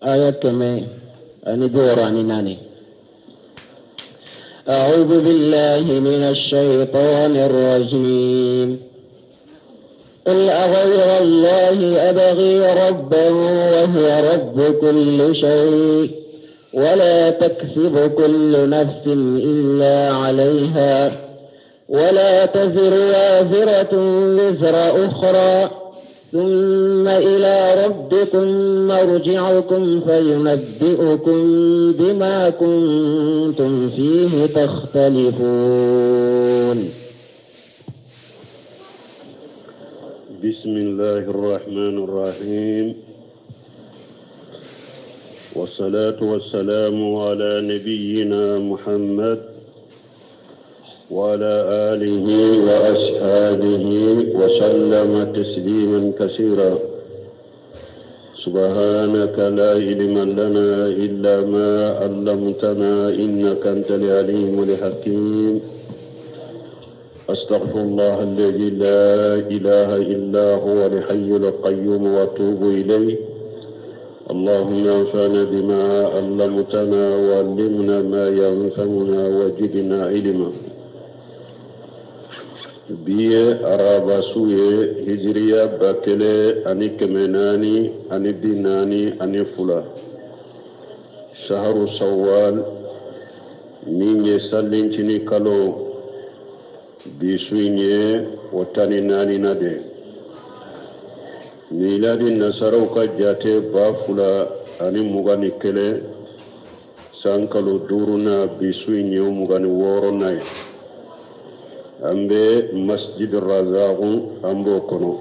آية أني دوراني ناني. أعوذ بالله من الشيطان الرجيم. قل أغير الله أبغي ربا وهو رب كل شيء ولا تكسب كل نفس إلا عليها ولا تزر وازرة وزر أخرى ثم إلى ربكم مرجعكم فينبئكم بما كنتم فيه تختلفون. بسم الله الرحمن الرحيم، والصلاة والسلام على نبينا محمد وعلى آله وأصحابه وسلم تسليما كثيرا. سبحانك لا علم لنا إلا ما علمتنا إنك أنت العليم الحكيم. أستغفر الله الذي لا إله إلا هو الحي القيوم وأتوب إليه. اللهم انفعنا بما علمتنا وعلمنا ما ينفعنا وزدنا علما. biye araba suye hijriya bakele ani kemenani ani dinani ani fula shaharu shawwal minye sallincini kalo bisuinye watani nani nade miladi nasarau ka jate ba fula ani mugani kele sankalo duruna bisuinye mugani woro naye أمبي مسجد الرزاق أمبو كنو.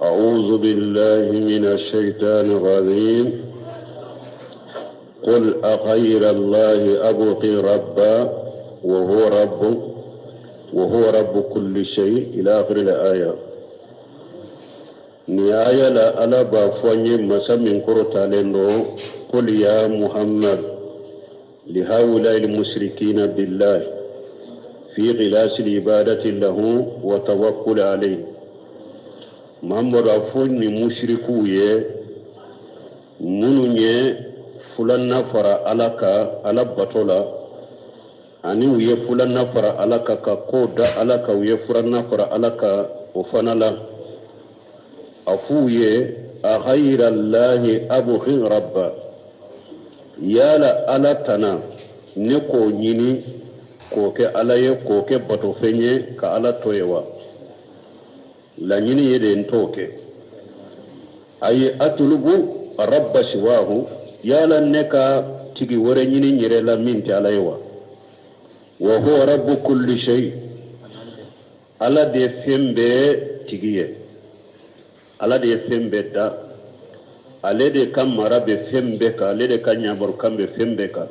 أعوذ بالله من الشيطان الرجيم. قل أغير الله أبغي ربا وهو رب كل شيء إلى آخر الآية. نهاية لا ألا بافوني مسا من كرتالينو. قل يا محمد لهؤلاء المشركين بالله في غلاس العبادة له وتوكل عليه. محمد أفوني مشركوية منوني فلان نفر على بطولا أني ويه فلان نفر على كقود على ويه فلان نفر على وفنلا أفويه أغير الله أبغي ربا يالا على تنا نكو نيني koke alaye koke bato fenye ka ala toyewa la nyini yede ntoke ay atulubu rabba shiwahu yala neka tigi wore nyini nyire la minti alayewa wa huwa rabbu kulli shay ala de fembe tigiye ala de fembe da ale de kamara be fembe ka ale de kanyabar kambe fembe ka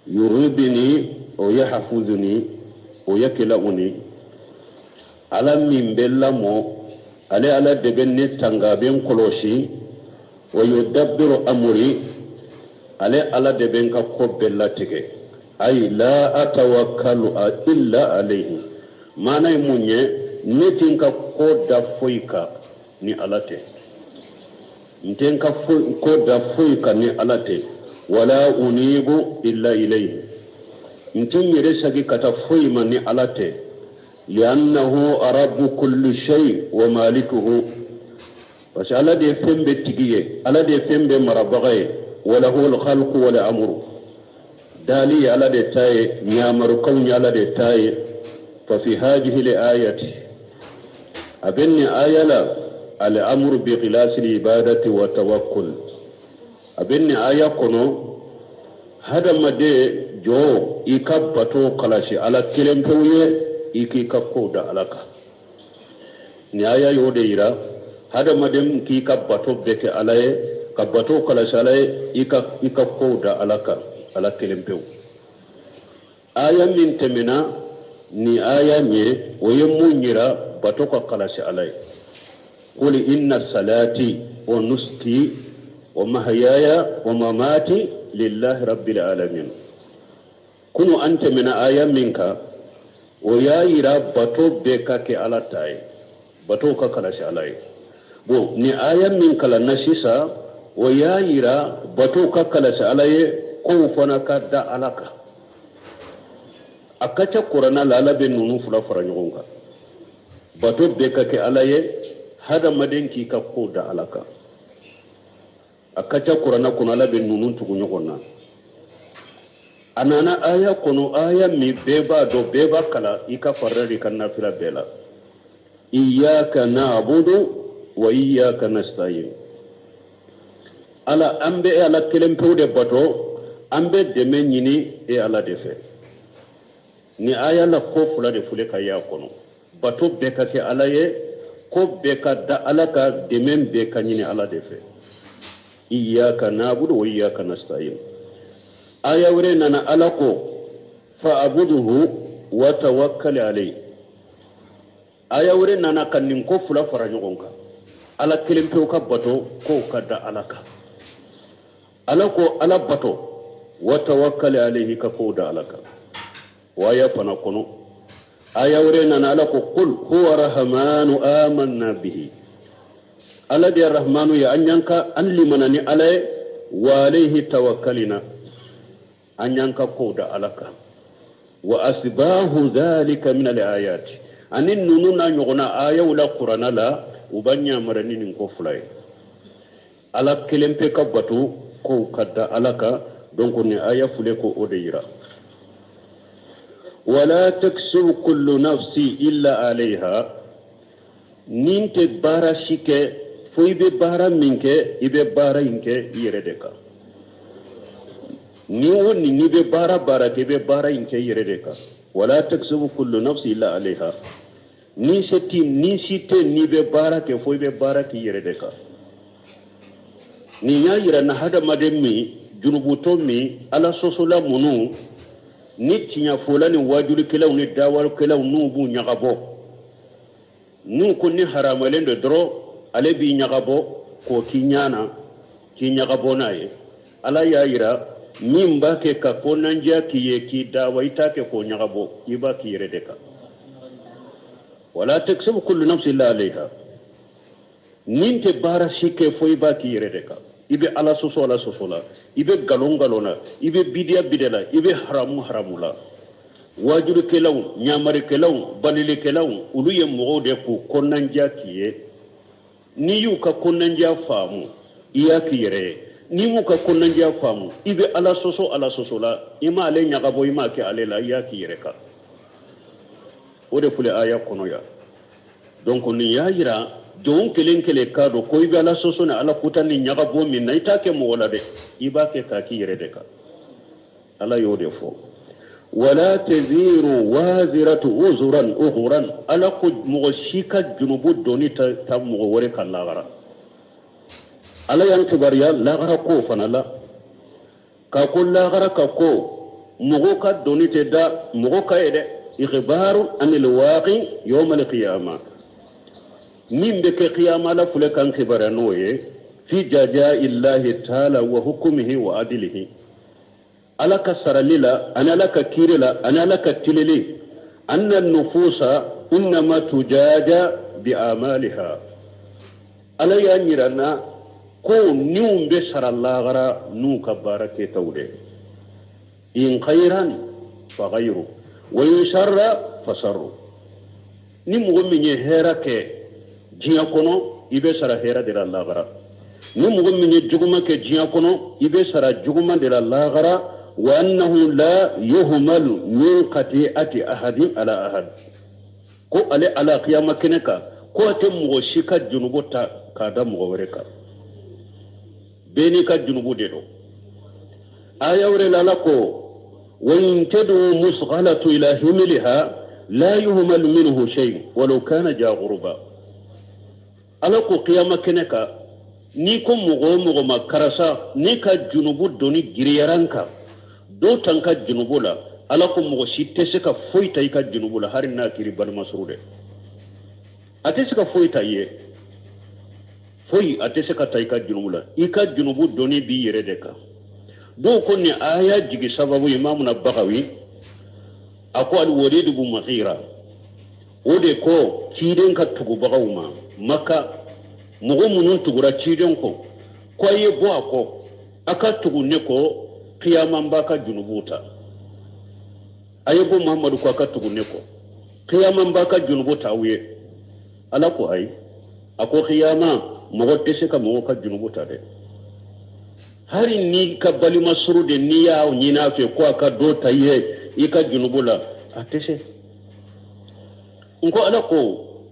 يريبني ويحفظني ويكلأني على من بلمو على دبني تنغابين كلوشي ويدبر أمري على دبنك قبلتك أي لا أتوكل إلا عليه ما نيموني نتنك قد فويك ni alate ntenka قد فويك ni alate ولا أنيب إلا إليه نتم يرسك كتفوي من علته لأنه رب كل شيء ومالكه بس على دي فهم بتجيه على دي فهم بمربغي وله الخلق والأمر دالي على دي تاي نعمر كوني على دي تاي ففي هذه الآية أبني آية لا الأمر بغلاس العبادة والتوكل abinni aya kono hada made jo ikabato kalashi ala kilempewye ikikakko da alaka ni aya yode ira hada made ki kabato beke alaye kabato kalashi alaye ikakko da alaka ala kilempew aya min temena ni aya nye oyemunyira bato ka kalashi alaye qul inna salati wa nuski ومحياي ومماتي لله رب العالمين كنوا أنت من آية منك ويا يرى بطو بكا كي على تاي بطو كاكلاش علي bo ni aya min kala nasisa o yayira bato kakkala sa alaye ko fana kadda alaka akacha qur'ana lalabe nunu fula fara nyogonga bato be kake alaye hada madenki ka ko da alaka akacha qur'ana kuna labe nunu tugu nyogonna anana aya kono aya mi beba do beba kala ika farari kanna fila bela iyyaka na'budu wa iyyaka nasta'in ala ambe ala kelempewde bato ambe deme nyini e ala defe ni aya la ko fula de fule ka ya kono bato be ka ke ala ye ko be ka da ala ka deme be ka nyini ala defe iyyaka na'budu wa iyyaka nasta'in aya wure nana ala ko fa'buduhu wa tawakkal alayhi aya wure nana kanin ko fula fara nyogonka ala kelempew ka bato ko kada alaka ala ko ala bato wa tawakkal alayhi ka ko da alaka waya fana kono aya wure nana ala ko qul huwa rahmanu amanna bihi ala de rahmanu ya anyanka an limanani alay wa alayhi tawakkalina anyanka ko da alaka wa asbahu dhalika min al-ayat anin nununa nyogona aya wala qur'ana la ubanya marani nin ko fulay ala kelempe ka batu ko kadda alaka donc ni aya fule ko odeira wala taksu kullu nafsi illa alayha ninte bara shike foibe bara minke ibe bara inke yeredeka ni woni ni be bara bara ke be bara inke yeredeka wala taksu kullu nafsi illa alayha ni seti ni site ni be bara ke foi be bara ki yere de ka ni nya yira na hada mademmi junubuto mi ala sosola munu ni tinya folani wajuri kelaw ni dawal kelaw nu bu nyagabo nu ko ni haramalen de dro ale bi nyagabo ko kinyana ki nyagabo naye ala ya yira min ba ke ka ko nanja ki ye ki dawaita ke ko nyagabo iba ki yere de ka wala taksubu kullu nafsin illa alayha ninte bara shike foi baki yeredeka ibe ala sosola ibe galongalona ibe bidia bidela ibe haramula wajuru kelaw nyamare kelaw balile kelaw uluye mogode ku konanja kiye ni yu ka konanja famu iya kiyere ni mu ka konanja famu ibe ala sosola ima ale nyagabo ima ke alela iya kiyereka ode fule aya kono ya donc ni yayira don kelen kado ko ibe ala soso na ala kutani nyaga bo min na itake mo wala de ibake ka ki yere de ka ala yode fo wala taziru waziratu uzran ughran ala ko mo shika junubu doni ta mo wore kan lagara ala yan kibariya lagara ko fanala ka ko lagara ka ko mo ka doni te da mo ka ede إخبار عن الواقع يوم القيامة من بك قيامة لا فلك عن خبر نوي في جزاء الله تعالى وحكمه وعدله ألا كسر للا أنا لك كيرلا أنا لك تللي أن النفوس إنما تجاجى بأعمالها ألا ينيرنا كون نيوم بشر الله غرا نو كبارك تولي إن خيرا فغيره ويشر فسر نمو من يهرك جياكونو يبسر هيرا دل الله غرا نمو من يجوما كجياكونو يبسر جوما دل الله غرا وأنه لا يهمل من قطيعة أحد على أحد كو على قيامة كنكا كو تمو شيكا جنوبو كادا مغوريكا بيني كا جنوبو ديرو آية ورلا لكو وإن تدعو مسغلة إلى هملها لا يهمل منه شيء ولو كان جا غربا ألقو قيامة كنكا نيكم مغوما كرسا نيكا جنوبو دوني جريرانكا دو تنكا جنوبو لا ألقو مغشي تسكا فويتا يكا جنوبو لا هارنا كيري بان مسرودة أتسكا فويتا يه فوي أتسكا تايكا جنوبو لا إيكا جنوبو دوني بي يردكا دو كوني آية جيجي سبب إمامنا البغوي أكو الوليد بن مغيرة ودي كو كيدن كتبو بغوما مكة أكو الوليد بن مغيرة ودي كو كيدن كتبو بغوما مكة أكو الوليد بن مغيرة ودي كو كيدن كتبو بغوما مكة أكو الوليد بن مغيرة ودي كو كيدن كتبو بغوما مكة mogo munun tugura ciden ko ko ye bo ako aka tugunne ko qiyaman baka junubuta ayebo muhammadu ko aka tugunne ko qiyaman baka junubuta wiye ala ko ay ako qiyama mogo tese ka mogo ka junubuta de hari ni ka balima surude ni ya nyina fe ko aka do taye ika junubula atese nko ala ko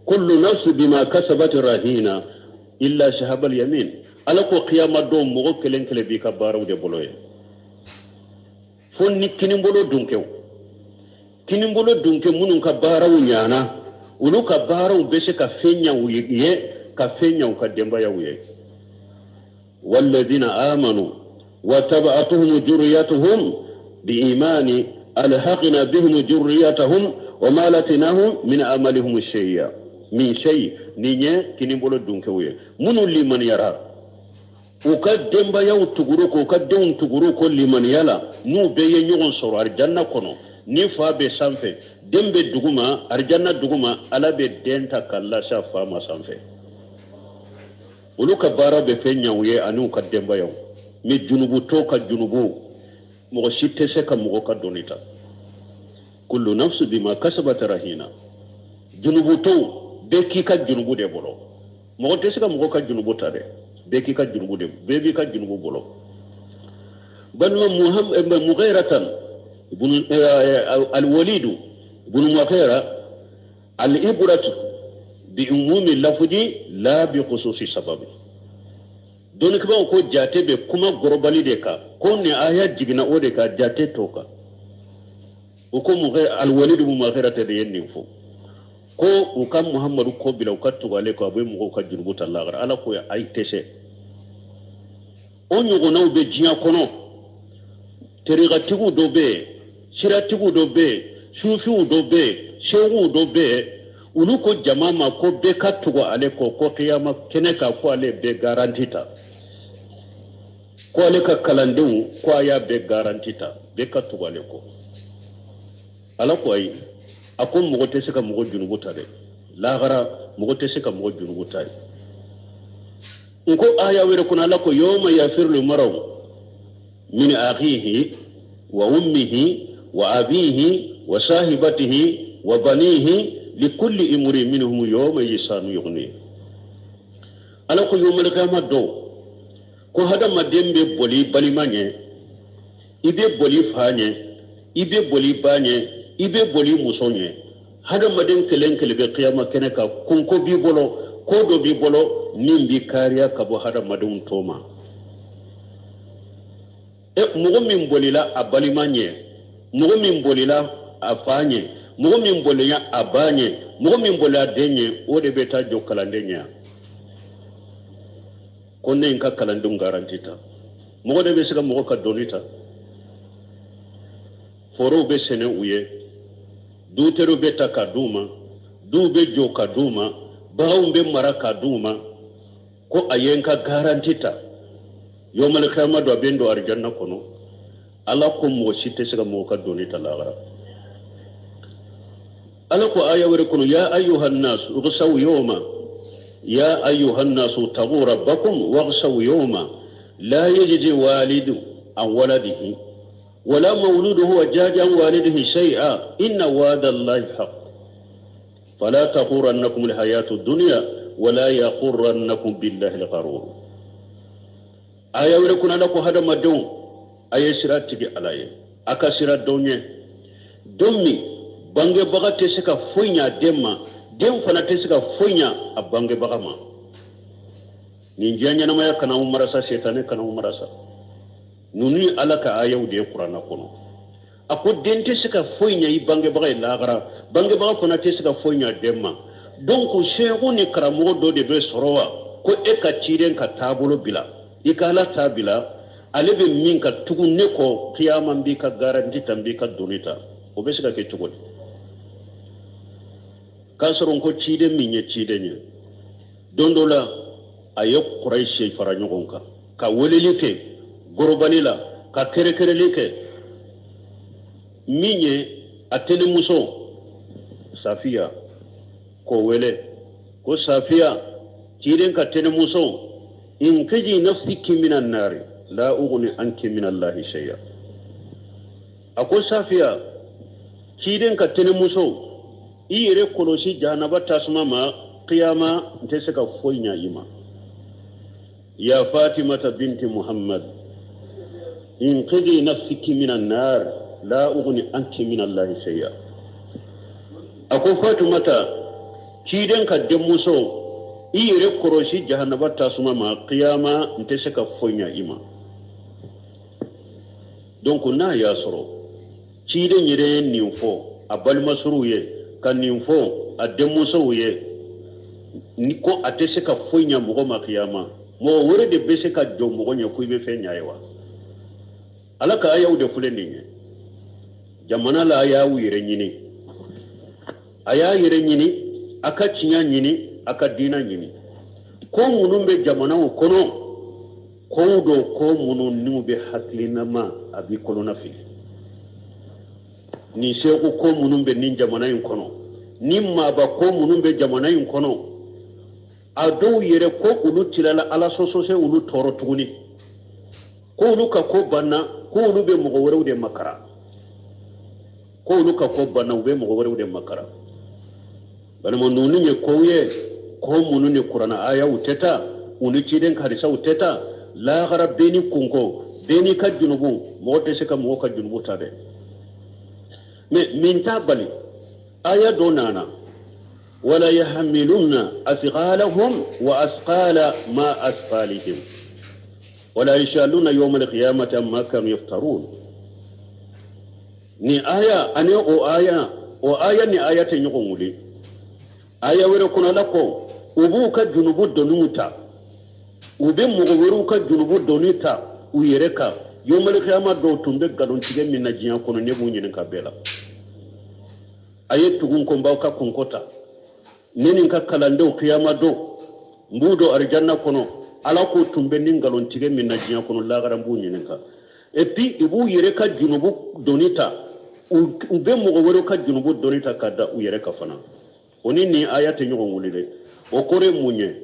kullu nafsi bima kasabat rahina illa shahabal yamin ala ko qiyama do mogo kelen kele bi ka baraw de boloye fonni kinimbolo dunke munun ka baraw nyana ulu ka baraw bese ka fenya wiye ka fenya ka demba ya wiye walladhina amanu wa tab'atuhum jurriyatuhum biimani alhaqna bihim jurriyatuhum wa ma latinahum min amalihim shay'a min shay ninye kinimbolo dunke wiye munun liman yara uka demba yaw tuguru ko ka deun tuguru ko liman yala nu be ye nyogon soro arjanna kono ni fa be sanfe dembe duguma arjanna duguma ala be denta kala sha fa ma sanfe uluka bara be fenya wiye anu ka demba yaw mi junubu to ka junubu mo shitte se ka mo ka donita kullu nafsu bima kasabat rahina junubu to be ki ka junubu de bolo mo te se ka mo ka junubu tare beki ka junubu de bebi ka junubu bolo banwa muhammad mughiratan ibn al-walid ibn mughira al-ibratu bi umumi lafzi la bi khususi sababi don ka ko jate be kuma gorobali de ka ko ne aya jigina o de ka jate toka o ko mughira al-walid ibn mughira de yenni fo ko ukam muhammadu ko bila ukatu wale ko abu mu ko junubu tallagar ala ko ay tese onyo gona be jiya kono teriga tigu do be sira tigu do be sufi do be shehu do be ulu ko jamama ko be katugo ale ko qiyama keneka ko ale be garantita ko ale ka kalandu ko aya be garantita be katugo ale ko ala ko ay akon mogo te se ka mogo junubu ta de lagara mogo te se ka mogo junubu ta nko aya were kuna la ko yawma yafirlu maraw min akhihi wa ummihi wa abihi wa sahibatihi wa banihi likulli imri minhum yawma yasanu yughni ala ko yawmal qiyamah do ko hada madembe boli balimanye ibe boli fanye ibe boli banye ibe boli musonye hada maden kelen be qiyama keneka kunko bi bolo ko do bi bolo nimbi kariya kabo hada madun toma mugo min bolila abalimanye mugo min bolila afanye mugo min bolila abanye mugo min bolila denye o de beta jo kalandenya konne inka kalandun garantita mugo de be sika mugo ka donita foro be sene uye dutero be takaduma dube jo kaduma baumbe maraka duma ko ayenka garantita yomal khama do bendo arjanna kono ala ko mo sitte sega mo ka donita lagara ala ko aya wore kono ya ayyuhan nas ughsaw yawma ya ayyuhan nas taqu rabbakum waghsaw yawma la yajzi walidu an waladihi ولا مولود هو جاج عن والده شيئا إن وعد الله حق فلا تغرنكم الحياة الدنيا ولا يغرنكم بالله الغرور آية ولكن لكم هذا مدون آية سرات تجي على أكا سرات دونية دومي بانجي بغا تسكا فوينيا ديما ديم فانا تسكا فوينيا أبانجي بغا ما نينجانيا نما يكنا مرسا شيطاني كنا مرسا nuni alaka ayaw de qur'ana kono ako dente sika foynya yi bange baga lagara bange baga kona te sika foynya demma donc shehu ni karamo do de be sorowa ko e ka tiren ka tabulo bila ikala tabila alebe min ka tugun ne ko qiyamam bi ka garanti tambi ka donita o be sika ke tugon kasoron ko tiden min ye tiden dondola ayok quraishi faranyogonka ka welelike gorobalila ka kerekerelike minye atene muso Safia ko wele ko Safia كيدن كتن موسو إن كجي نفسك من النار لا أغني عنك من الله شيئا أقول سافيا كيدن كتن موسو إيري كولوشي جانبا تاسما ما قياما نتسك فوينا إما يا فاطمة بنت محمد إن كجي نفسك من النار لا أغني عنك من الله شيئا أقول فاطمة كيدن كتن موسو iyere koroshi jahannaba tasuma ma qiyama ntese ka fonya ima donc na ya soro cide nyire ninfo abal masru ye kan ninfo ademu so ye niko atese ka fonya mo ma qiyama mo wore de bese ka do mo nya ku be fenya yewa alaka ayaw de fuleni jamana la ayaw yire nyini aya yire nyini aka cinya nyini aka dina nyini ko munun be jamana o kono ko do ko munun ni be haklina ma abi kono na fi ni se ko munun be nin jamana yin kono nimma ba ko munun be jamana yin kono adu yere ko ulu tilala ala soso se ulu toro tuguni ko ulu ka ko banna ko ulu be mo wore de makara ko ulu ka ko banna be mo wore de makara bana mo nunu nye ko ye ko munu ne qur'ana aya uteta unu ciden hadisa uteta la gharabeni kunko beni ka junubu mo te se ka mo ka junubu tabe me min tabali aya donana wala yahmiluna asqalahum wa asqala ma asqalihim wala yashaluna yawm alqiyamati amma kanu yaftarun ni aya ane o aya ni aya te nyoko nguli aya were kuna lako ubu ka junubu donuta ube mugoweru ka junubu donita uyereka yomal khiyama do tumbe galon tige minna jiya kono nebu nyin ka bela ayetu gun ko mbawka kunkota nenin ka kalande khiyama do mbudo arjanna kono ala ko tumbe nin galon tige minna jiya kono lagara mbu nyin ka epi ibu yereka junubu donita ube mugoweru ka junubu donita kada uyereka fana oni ni ayate nyugo ngulile okore munye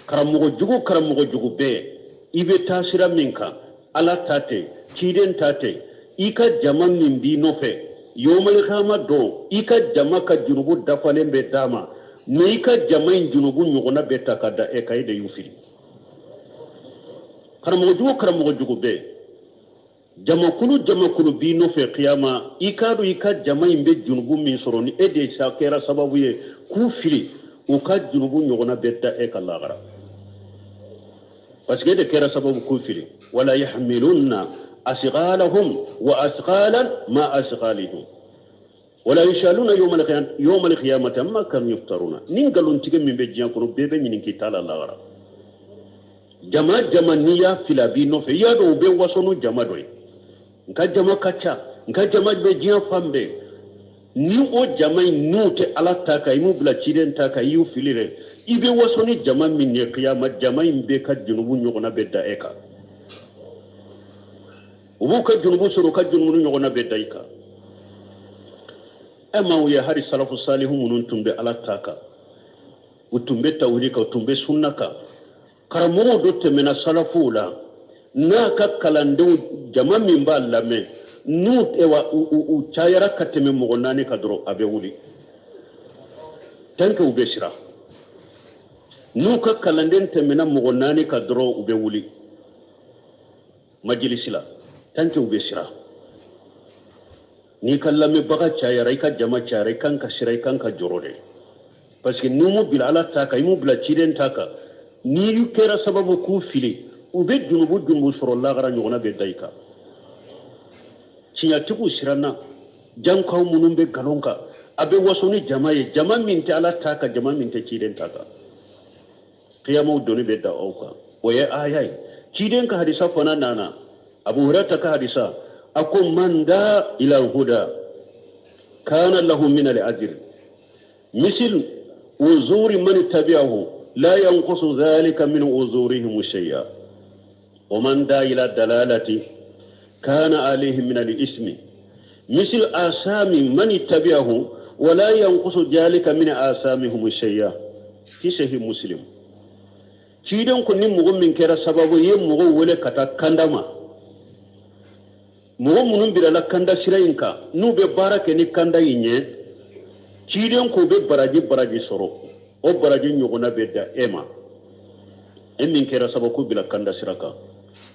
karamugo jugu be ibe tasira minka ala tate kiden tate ika jama min bi nofe yomal khama do ika jama ka junubu dafale be dama me ika jama junubu nyugona be takada e kayde yufiri karamugo jugu be jama kulu bi nofe qiyama ika jama imbe junubu min soroni ede sa kera sababu ye ku fili uka junubu nyogona betta e kallagara parce que de kera sababu ku fili wala yahmiluna asqalahum wa asqalan ma asqalihim wala yashaluna yawm alqiyamati amma kanu yaftaruna ningalon tige min be jiyan kono bebe nyinin kitala lagara jama niya fila bi no fe yado be wasonu jama doy nka jama kacha nka jama be jiyan fambe ni o jamai nute ala taka imu bla chiden taka yu filire ibe wasoni jama min ne qiyama jamai be ka junubu nyogona bedda eka ubu ka junubu suru ka junubu nyogona bedda eka amma ya hari salafu salihu munun tumbe ala taka utumbe tawhidika utumbe sunnaka karamo do temena salafu la na ka kalandu jama min ba lame nut ewa u chayara kateme mogonani kadro abe wuli tanke ubeshira nuka kalanden temena mogonani kadro ube wuli majlisila tanke ubeshira ni kallame baga chayara ka jama chayara kanka shirai kanka jorode parce que numu bil ala taka imu bila chiden taka ni yukera sababu ku fili ube junubu soro lagara nyogona be daika cinya tuku sirana jankaw munun be galonka abe wasoni jama min ta ala taka jama min ta ciden taka qiyamu doni be da auka waye ayai ciden ka hadisa fana nana abu hurairah ka hadisa akum man da ila huda kana lahu min al ajr misl uzuri man tabi'ahu la yanqusu dhalika min uzurihim shay'a wa man da ila dalalati كان عليه من الاسم مثل آثام من اتبعه ولا ينقص ذلك من آثامهم شيئا في صحيح مسلم ciden ko ni mugo min kera sababu ye mugo wele kata kandama mugo munun birala kanda sirayinka nu be barake ni kanda yinye ciden ko be baraji soro o baraji nyogona be da ema min kera sababu ko bila kanda siraka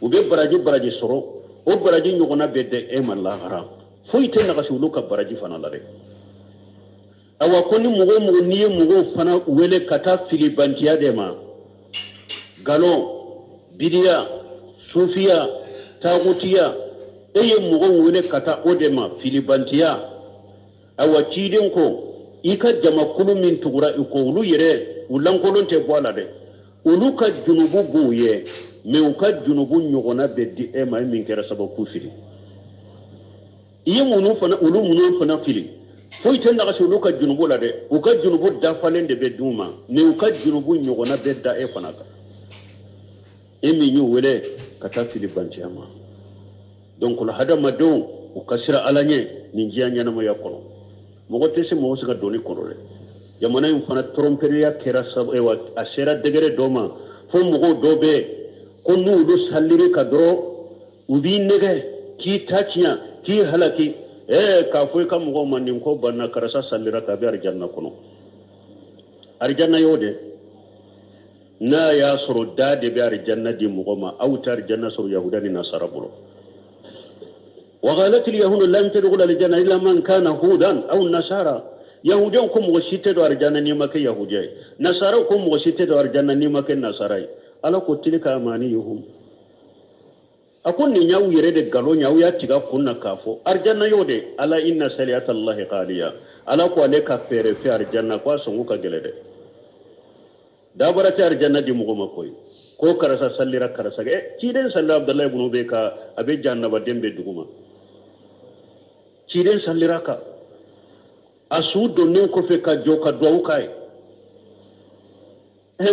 u be baraji soro o baraji nyogona be da ema lahara foite na kasulu ka baraji fana lare awa ko ni mugo niye mugo fana wele kata filibantiya de ma galon bidiya sufiya tagutiya eye mugo wele kata odema filibantiya awa ciden ko ika jama kulu min tugura iko ulu yere ulankolon te boala de ulu ka junubu buye me uka junubu nyogona beddi ema min kera sababu kufiri iye munu fana ulu munu fana fili foy tan daga ulu ka junubu la de uka junubu dafalen de beduma me uka junubu nyogona bedda e fana ka emi nyu wele kata fili bantiama donc la hada madon ukasira alanye ninjia nyana mo yakono mogo tese mo sika doni kono le jamana yin fana tromperia kera sab ewa asera degere doma fo mogo dobe ko nu do sallire ka dro ubi nege ki tachia ki halaki ka fo ka mogo manin ko banna karasa sallira ka be arjanna kono arjanna yode na ya soro dade be arjanna di mogo ma autar janna soro yahudani nasara bulo وقالت اليهود لن تدخل الجنة إلا من كان هودا أو نصارى يهودين كم وشيتة أرجانا نيمك يهودي نصارى كم وشيتة أرجانا نيمك نصارى ألا كتلك أمانيهم أكون نياو يرد قالوا نياو ياتيغا كنا كافو أرجانا يودي ألا إن سليات الله قاليا ألا كواليك فير في أرجانا كواسنوكا جلد دابرة أرجانا دي مغوما كوي ko karasa sallira karasa ciden sallira abdullahi ibn ubeka abe jannaba dembe duguma ciden sallira ka asu donnen ko fe ka joka do kai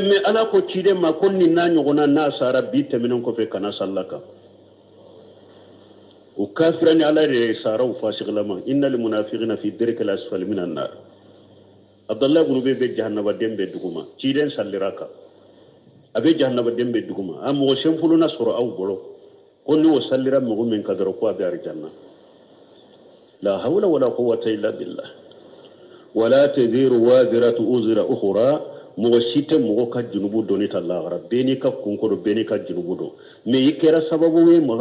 me ala ko ciden ma konni na nyogona na sara bite minen ko fe kana sallaka o kafirani ala re sara u fasiglama innal munafiqina fi dirkil asfali minan nar abdullahi ibn ubeka jannaba dembe duguma ciden sallira ka abe jahannaba dembe duguma amo sempulu na soro aw bolo konni wo sallira mo min kadaro ko abe arjanna la hawla wala quwwata illa billah wala tadiru waziratu uzra ukhra mo site mo ka junubu donita allah rabbeni ka kunko do beni ka junubu do me yikera sababu we mo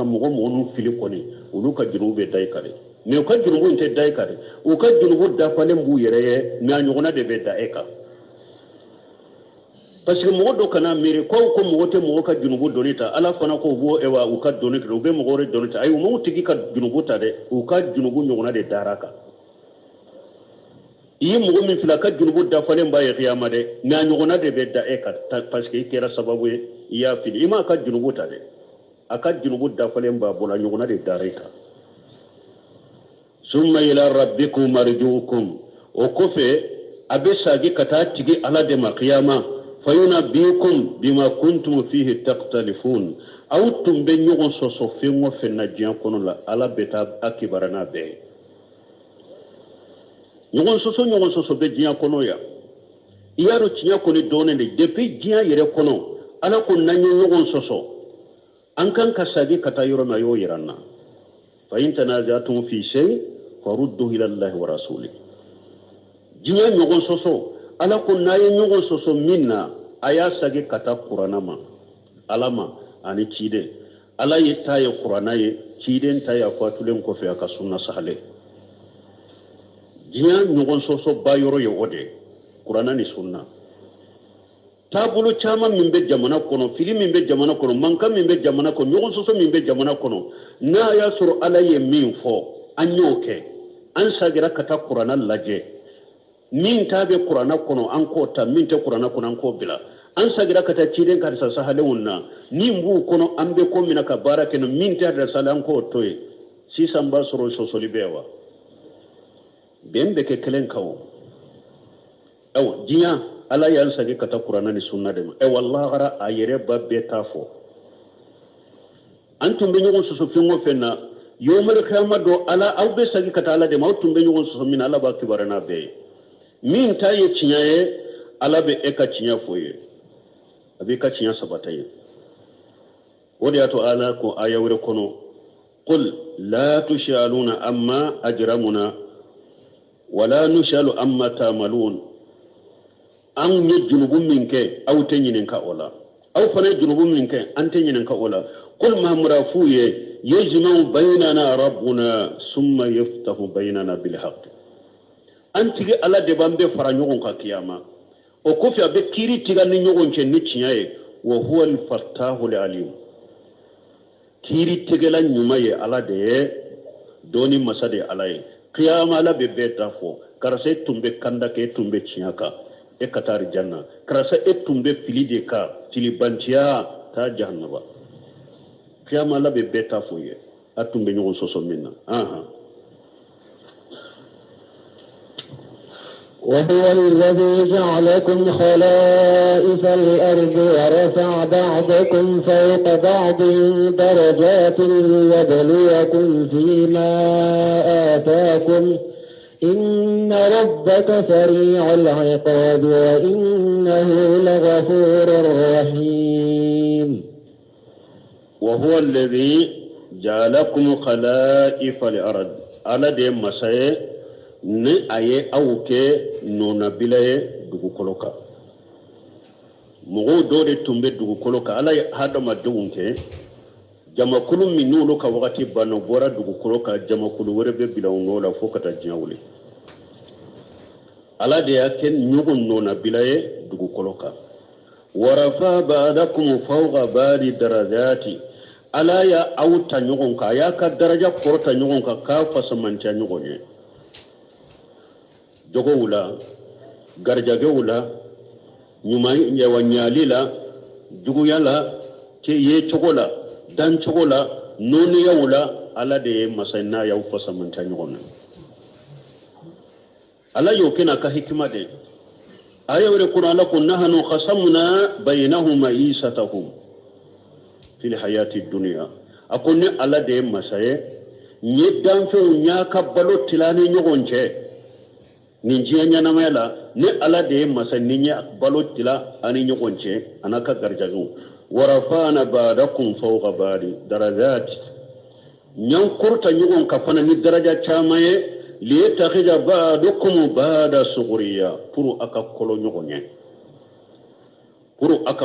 nu fili koni ulu ka junube dai kare me ka junubu inte dai kare o ka junubu da falen bu yere me anyona de be da eka parce que mogo do kana mere ko mogo te mogo ka junubu donita ala fana ko bo ewa u ka donita o be mogo re donita ay mo tigi ka junubu ta de u ka junubu nyogona de daraka yi mogo min fila ka junubu da falen ba ya qiyama de na nyogona de be da e ka parce que kera sababu ya fili ima ka junubu ta de aka junubu da falen ba bola nyogona de daraka summa ila rabbikum marjuukum o kofe abe sagi kata tigi ala de ma qiyama فينبئكم بما كنتم فيه تختلفون أو تنبنيون سوسوفين وفي النجيان كنوا لا على بيتا أكبرنا به نيون سوسو بجيان كنوا يا يارو تيا كوني دوني depuis جيان يري كنوا على كن نيون سوسو أنكن كسادي كتايرو ما يو يرانا فإن تنازعتم في شيء فردوا إلى الله ورسوله جيان نيون سوسو ala ko naye nyugo soso minna aya sage kata qur'ana ma alama ani cide ala yitaye qur'ana ye ciden taye akwatulen ko fe aka sunna sahale jiya nyugo soso bayoro ye ode qur'ana ni sunna tabulu chama mimbe jamana kono fili mimbe jamana kono manka mimbe jamana kono nyugo soso mimbe jamana kono na ya sur ala ye min fo anyoke an sagira kata qur'ana laje min tabe qur'ana kono an ko ta min ta qur'ana kono an ko bila an sagira kata ciden ka sa sahale wonna ni mbu kono ambe ko mina ka barake no min ta da salan ko toy si samba soro so solibewa bembe ke kelen kawo aw jinya ala ya sagi kata qur'ana ni sunna de e wallahi gara ayere babbe tafo antum be nyugo so fingo fenna yomal khamado ala aw be sagi kata ala de mawtum be nyugo so min ala ba kibarana be min ta ye cinyaye ala be eka cinya foye abika cinya sabatai wodi ato ala ko ayawre kono qul la tushaluna amma ajramuna wala nushalu amma tamalun an ye junubun min ke aw te ɲinin ka o la aw fana junubun min ke an te ɲinin ka o la qul mahamura fu ye yajmau baynana rabbuna summa yaftahu baynana bilhaq an tigi ala de ban be fara ɲɔgɔn ka kiyama o kɔfɛ a bɛ kiiri tiga ni ɲɔgɔn cɛ ni tiɲɛ ye wa huwa alfattahu alim kiiri tigɛla ɲuman ye ala de ye dɔɔni masa de ala ye kiyama ala bɛ bɛɛ ta fɔ karisa e tun bɛ kanda kɛ e tun bɛ tiɲɛ kan e ka taa janna karisa e tun bɛ fili de kan filibantiya taa jahannaba kiyama ala bɛ bɛɛ ta fɔ ye a tun bɛ ɲɔgɔn sɔsɔ min na وهو الذي جعلكم خلائف الأرض ورفع بعضكم فوق بعض درجات ليبلوكم فيما آتاكم إن ربك سريع العقاب وإنه لغفور رحيم وهو الذي جعلكم خلائف الأرض على دي مسائل ni aye awke nona bilaye dugu koloka mogo do de tumbe dugu koloka ala hadama dewunke jamakulu minulu ka wakati bano bora dugu koloka jamakulu wore be bilawno la fokata jawle ala de yake nyugo nona bilaye dugu koloka warafa ba'dakum fawqa ba'di darajati ala ya awta nyugo ka ya ka daraja korta nyugo ka fasamanta nyugo ne jogo wula garjage wula nyuma nyawa nyalila juguya la ke ye chogola dan chogola noni ya wula ala de masana ya ufasa manta nyona ala yokena ka hikima de aya wure qur'ana kun nahnu qasamna bainahum isatahum fil hayati dunya akunni ala de masaye nyedan fe nyaka balo tilani nyogonche ninjiya nyanamela ni ala de masaninya balotila ani nyogonche anaka garjagu warafana ba'dakum fawqa ba'di darajat nyan kurta nyogon kafana ni daraja chamaye li takhija ba'dukum ba'da sughriya puru aka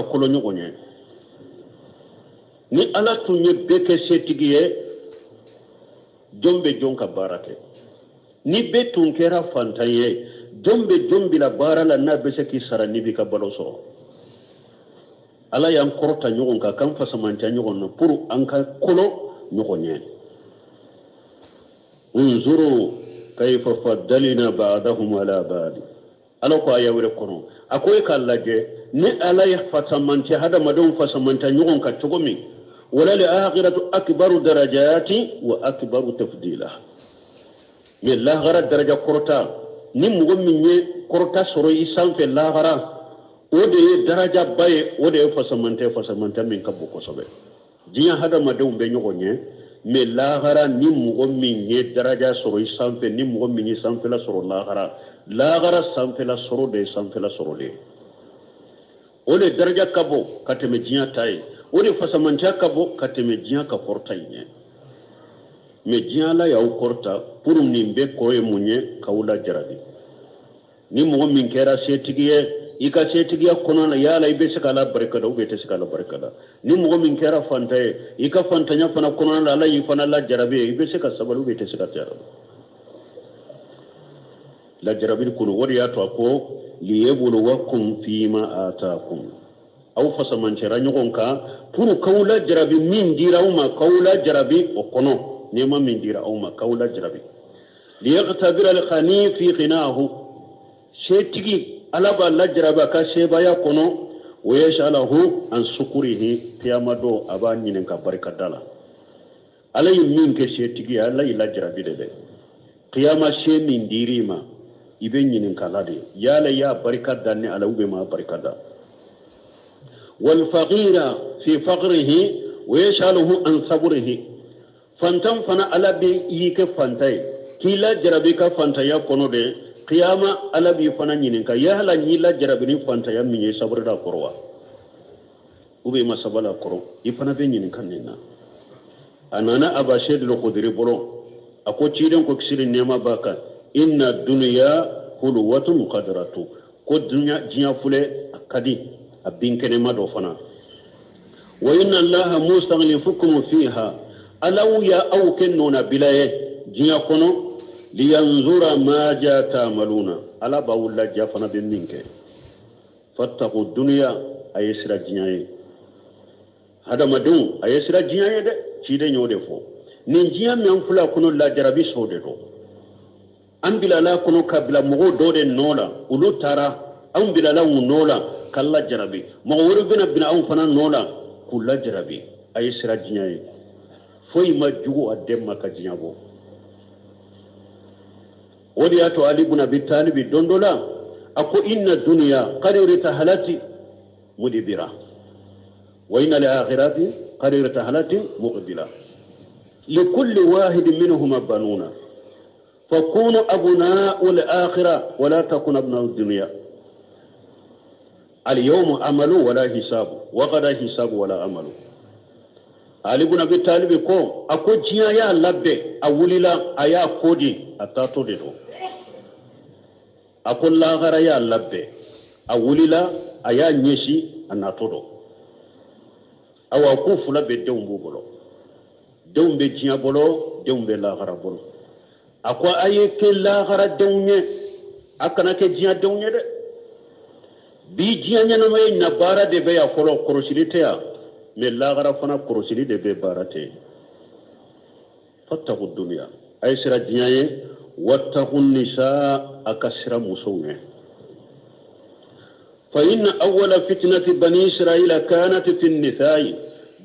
kolo nyogonye ni ala tunye beke setigiye jombe jonka barake ni be tun kera fantaye jombe la bara la na bese ki sara ni bi ka baloso ala yan korta nyogon ka kan fasamanta nyogon no pour an ka kolo nyogonye unzuru kayfa faddalina ba'dahum ala ba'd ala ko ayawre kono akoy kallaje ni ala ya fasamanta hada madon fasamanta nyogon ka togomi wala li akhiratu akbaru darajati wa akbaru tafdila mais lahara daraja korta ni mugo minye korta soro isan fe lahara ode daraja baye ode fasamanta min kabbo ko sobe jinya hada madum be nyogonye mais lahara ni mugo minye daraja soro isan fe ni mugo minye san fe la soro lahara san fe la soro de san fe la soro de ode daraja kabo kateme jinya tay ode fasamanta kabo kateme jinya ka korta ine me jiala ya ukorta pour nimbe koye munye kawula jarabi ni mo min kera setigiye ika setigiya kono na yala ibe sekala barkada ube te sekala barkada ni mo min kera fantaye ika fantanya fana kono na la yifana la jarabi ibe sekala sabalu ube te sekala jarabi la jarabi kuno wori ya to ko liyebulu wakum fima ataakum aw fasaman tera nyogonka pour kawula jarabi min dirawma kawula jarabi o kono نيما من دير أوما كولا جربي ليغتبر الخني في غناه شيتي على بالله جربا كشيبا يكونو ويشاله عن سكره تيامدو أباني نكا بركة دالا على يمين كشيتي على إلا جربي ده قياما شيء من ديريما يبني نكا لادي يا ليا بركة داني على وبما بركة دا والفقير في فقره ويشاله عن صبره fantan fana ala bi yike fantai kila jarabi ka fantaya kono de qiyama ala bi fana nyinin ka ya hala nyila jarabi ni fantaya minye sabrida korwa ube masabala koro ifana be nyin kanina anana abashid lo qudri bolo ako ciden ko kisiri nema baka inna dunya hulwatun qadratu ko dunya jiya fule akadi abinkene mado fana wa inna allaha mustaghlifukum fiha alaw ya aw kenuna bilaye jiya kono liyanzura ma ja ta'maluna ala bawulla jafana be minke fattaqu dunya ayesra jiyaye hada madun ayesra jiyaye de cide nyode fo nin jiya men fula kono la jarabi sode do an bilala kono kabila mogo dode nola ulu tara an bilala nola kala jarabi mo woro bina bina an fana nola kula jarabi ayesra jiyaye foi majugo ademma ka jiyabo wodi ato ali ibn abi talib dondola ako inna dunya qadirata halati mudibira wa inna al-akhirati qadirata halati muqbila likulli wahid minhum banuna fakunu abna'u al-akhirah wa la takunu abna'u ad-dunya al-yawm amalu wa la hisabu wa qad hisabu wa la amalu ali ibn abi talib ko ako jiya ya labbe awulila aya kodi atato de do akon lagara ya labbe awulila aya nyeshi anatodo awa ku fula be dewmbu bolo dewmbe jiya bolo dewmbe lagara bolo akwa aye ke lagara dewnye akana ke jiya dewnye de bi jiya nyana may na bara de be ya folo korosilite ya me lagara fana korosili de be barate fattaqu dunya ay sira jiya ye wattaqu nisa akasira musawne fa inna awwala fitnati bani israila kanat fi an-nisa'i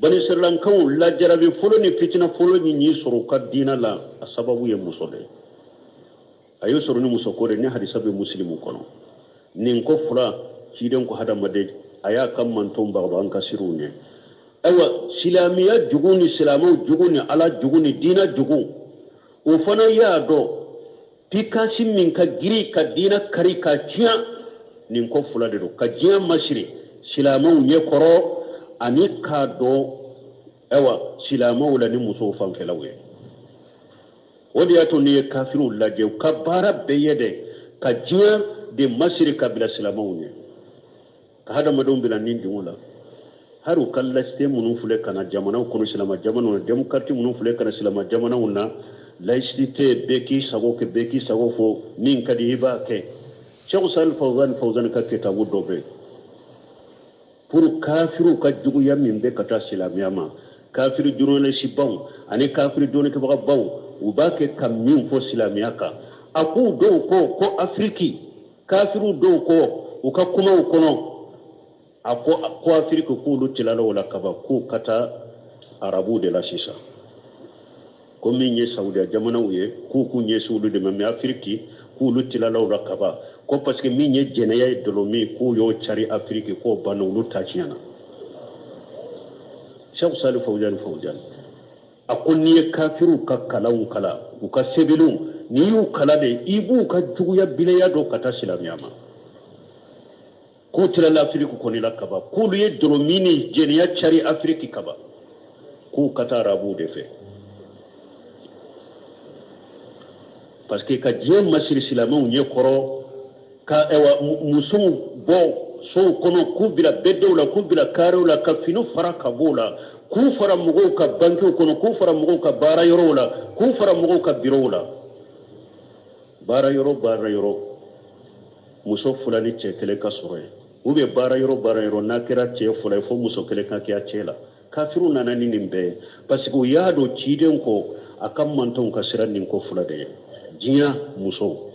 bani israilan kan la jarabi fulani fitna fulani ni suru kadina la sababu ye musode ayo suru ni musokore ni hadisa be muslimu kono nin ko fula ciden ko hada made aya kam man to mbagdo an kasirune awa silamiya juguni silamu juguni ala juguni dina jugu o fana ya do pikasi min ka giri ka dina kari ka jiya nin ko fula de do ka jiya masiri silamu ye koro ani ka do ewa silamu la ni muso fan felawe wodi ato ni kafiru laje ka bara beyede ka jiya de masiri ka bila silamu ne ka hada madon bila nin dinwala haru kallaste munun fule kana jamana ko silama jamana demokrati munun fule kana silama jamana unna laïcité beki sago fo nin kadi hiba ke cheikh sal fawzan ka keta wudobe pour kafiru ka jugu yamin be kata silamiyama kafiru jurone si baw ani kafiru doni ke baw ubake kam min fo silamiyaka aku do ko afriki kafiru do ko uka kuma ukono ako afriki ko lutilalo wala kaba ko kata arabu de la sisa ko min ye saudiya jamana uye ku nye sulu de meme afriki ku lutila law rakaba ko parce que min ye jeneya dolomi ku yo chari afriki ko banu lutachiana shaykh salih fawjan akonni kafiru kakkalau kala uka sebilu ni yu kala de ibu ka juguya bileya do kata silamiyama ko tila la afriki ko ni lakaba ku ye dolomi ni jeneya chari afriki kaba ku kata rabu de fe parce que ka dieu masiri silamau nye koro ka ewa musum bo so kono kubila bedewla kubila karewla ka finu fara kabola ku fara mugo ka banki kono ku fara mugo ka bara yorola ku fara mugo ka birola bara yoro muso fulani cekele ka soroye ube bara yoro nakira ce fulai fo muso kele ka kiya cela kafiru nanani nimbe parce que yado ciden ko akam manton ka siran nin ko fulade jiya muso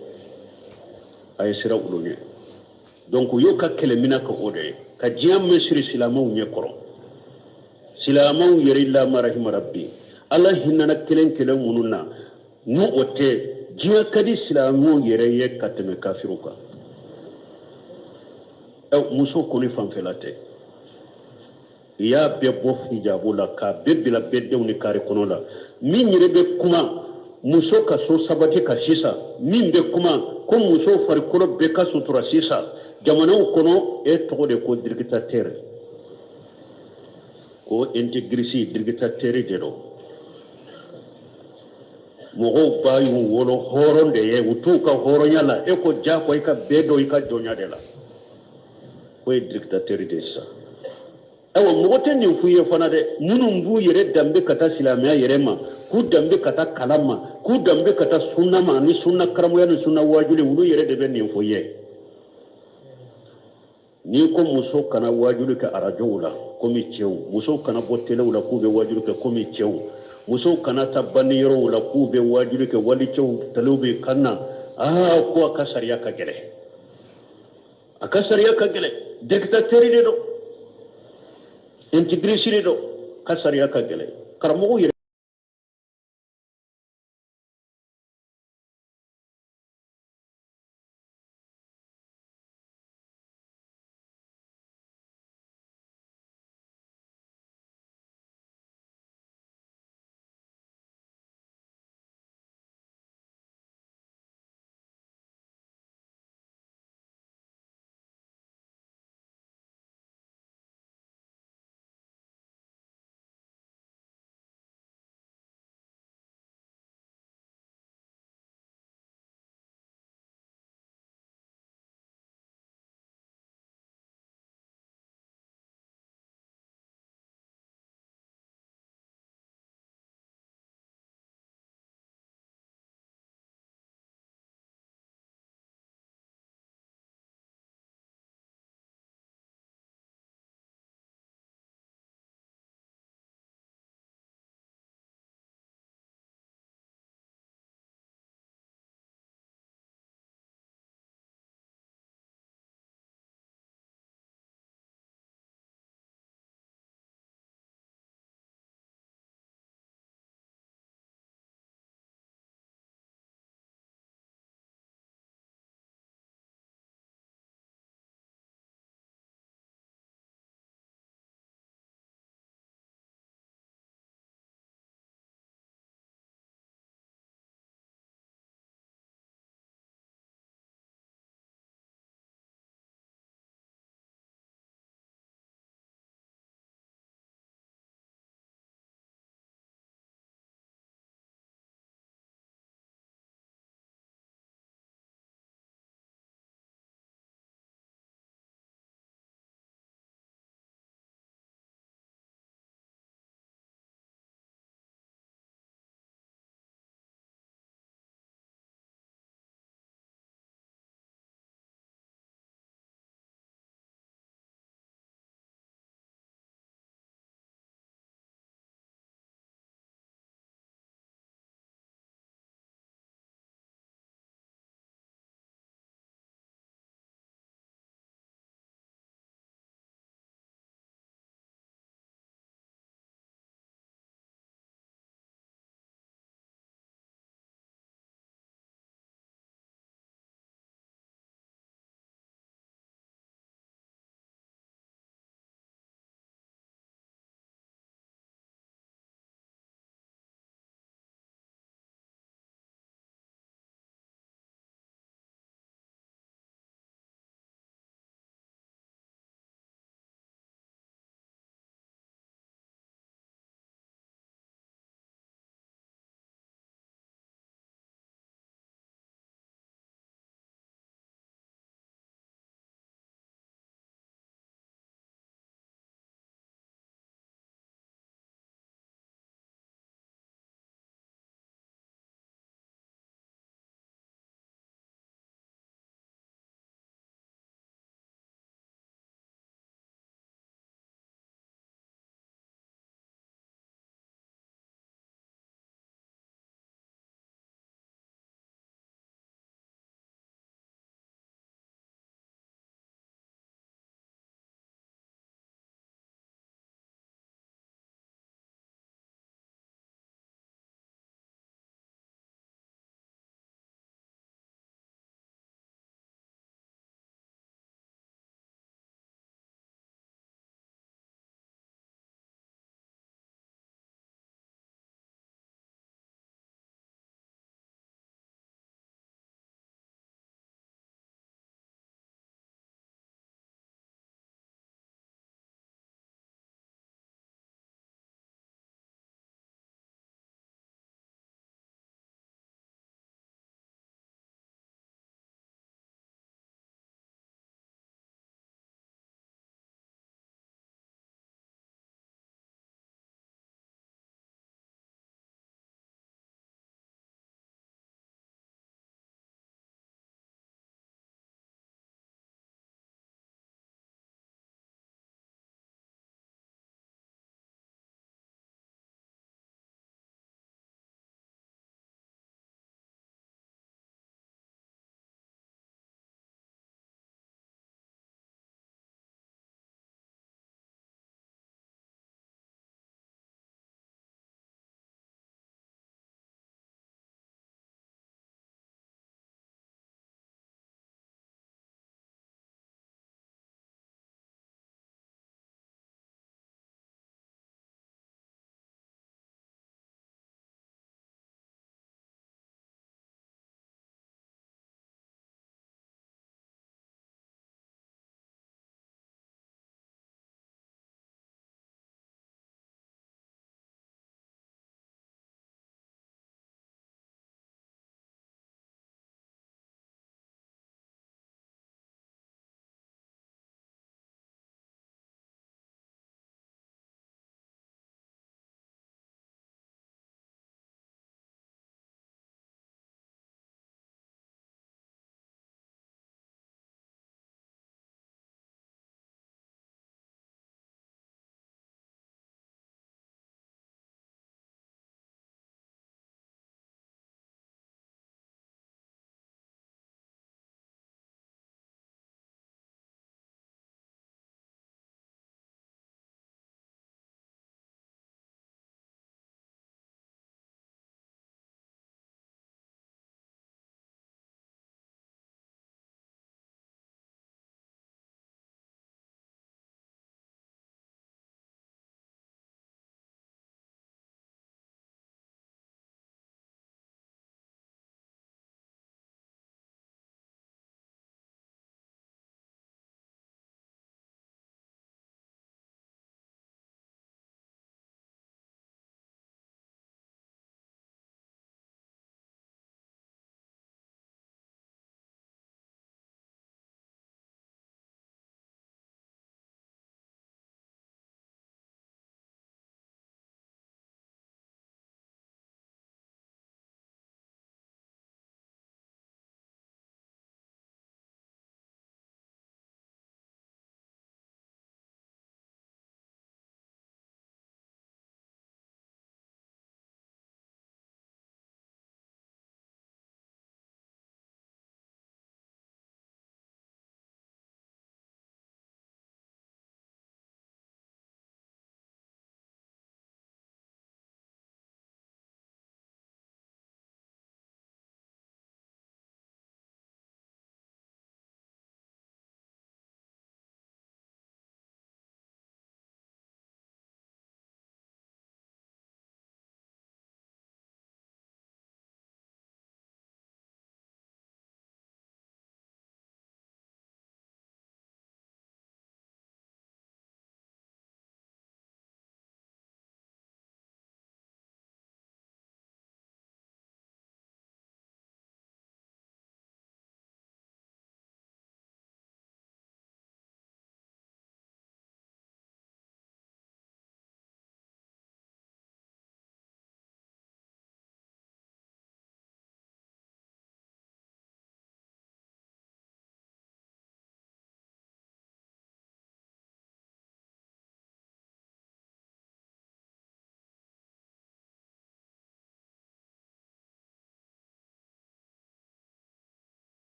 ay sira ulone donc yo ka kelemina ko ode ka jiya mesri silamaw nye koro silamaw yerilla marahim rabbi allah hinna kelen mununa nu ote jiya kadi silamaw yereye kateme kafiruka muso ko ni fanfelate ya be bof hijabula ka bebila bedewni kare konola min yirebe kuma muso ka so sabati ka sisa min be kuma ko muso farikolo be ka sutura sisa jamana kono e to de ko dirgitateur ko intégrisi dictateur de do mogo bayu wolo horonde ye utu ka horonya la e ko ja ko ka bedo ka jonya de la ko dictateur de sa awa mogo ten ni fuye fana de munun bu yere dambe kata silamiya yere ma ku dambe kata kalama ku dambe kata sunna ma ni sunna karamuya ni sunna wajuli wulu yere de ben ni fuye ni ko muso kana wajuli ka arajo la komi cew muso kana botele la ku be wajuli ka komi cew muso kana tabani yoro la ku be wajuli ka wali cew talube kanna ko akasariya ka gele dictateur de do intégrité do kasariya ka gele karamo